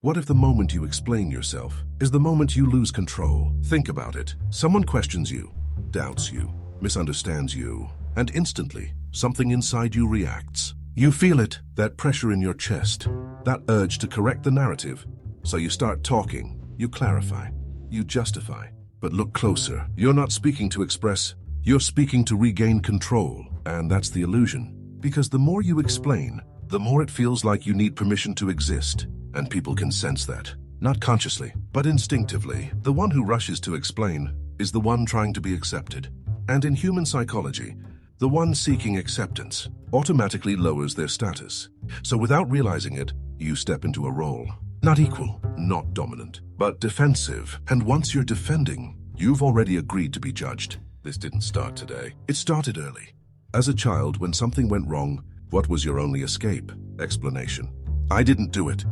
What if the moment you explain yourself is the moment you lose control? Think about it. Someone questions you, doubts you, misunderstands you, and instantly, something inside you reacts. You feel it, that pressure in your chest, that urge to correct the narrative. So you start talking, you clarify, you justify. But look closer. You're not speaking to express, you're speaking to regain control. And that's the illusion. Because the more you explain, the more it feels like you need permission to exist. And people can sense that. Not consciously, but instinctively. The one who rushes to explain is the one trying to be accepted. And in human psychology, the one seeking acceptance automatically lowers their status. So without realizing it, you step into a role. Not equal, not dominant, but defensive. And once you're defending, you've already agreed to be judged. This didn't start today. It started early. As a child, when something went wrong, what was your only escape? Explanation. I didn't do it.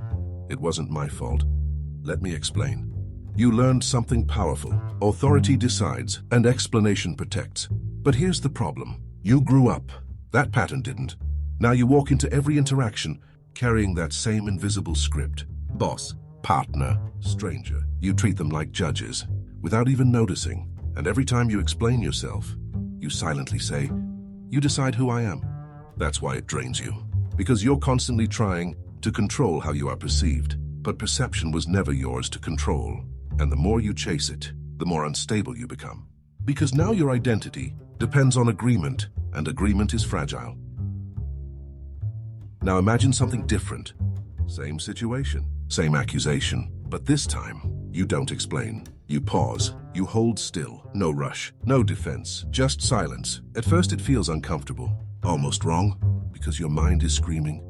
It wasn't my fault. Let me explain. You learned something powerful. Authority decides, and explanation protects. But here's the problem. You grew up. That pattern didn't. Now you walk into every interaction carrying that same invisible script. Boss, partner, stranger. You treat them like judges, without even noticing. And every time you explain yourself, you silently say, "You decide who I am." That's why it drains you. Because you're constantly trying to control how you are perceived. But perception was never yours to control. And the more you chase it, the more unstable you become. Because now your identity depends on agreement, and agreement is fragile. Now imagine something different. Same situation, same accusation, but this time, you don't explain. You pause, you hold still, no rush, no defense, just silence. At first it feels uncomfortable, almost wrong, because your mind is screaming,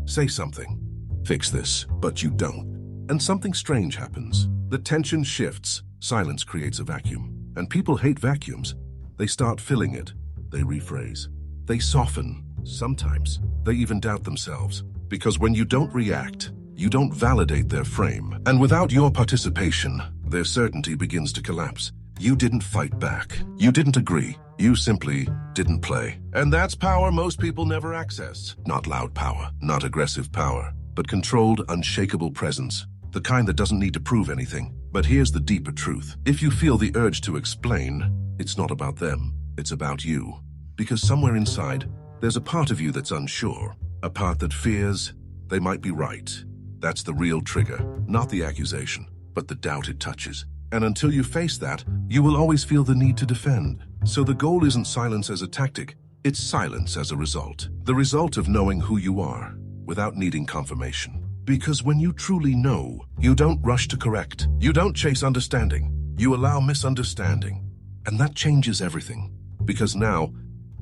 "Say something, fix this," but you don't. And something strange happens. The tension shifts, silence creates a vacuum. And people hate vacuums. They start filling it, they rephrase, they soften. Sometimes, they even doubt themselves. Because when you don't react, you don't validate their frame. And without your participation, their certainty begins to collapse. You didn't fight back. You didn't agree. You simply didn't play. And that's power most people never access. Not loud power, not aggressive power, but controlled, unshakable presence. The kind that doesn't need to prove anything. But here's the deeper truth. If you feel the urge to explain, it's not about them, it's about you. Because somewhere inside, there's a part of you that's unsure, a part that fears they might be right. That's the real trigger, not the accusation, but the doubt it touches. And until you face that, you will always feel the need to defend. So the goal isn't silence as a tactic, it's silence as a result. The result of knowing who you are, without needing confirmation. Because when you truly know, you don't rush to correct. You don't chase understanding. You allow misunderstanding. And that changes everything. Because now,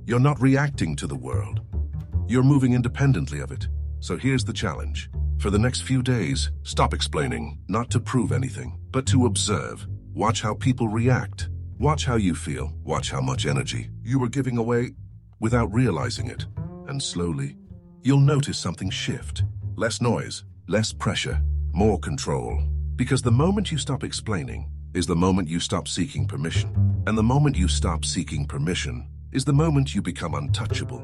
you're not reacting to the world. You're moving independently of it. So here's the challenge. For the next few days, stop explaining, not to prove anything, but to observe. Watch how people react. Watch how you feel. Watch how much energy you were giving away without realizing it. And slowly, you'll notice something shift. Less noise, less pressure, more control. Because the moment you stop explaining is the moment you stop seeking permission. And the moment you stop seeking permission is the moment you become untouchable.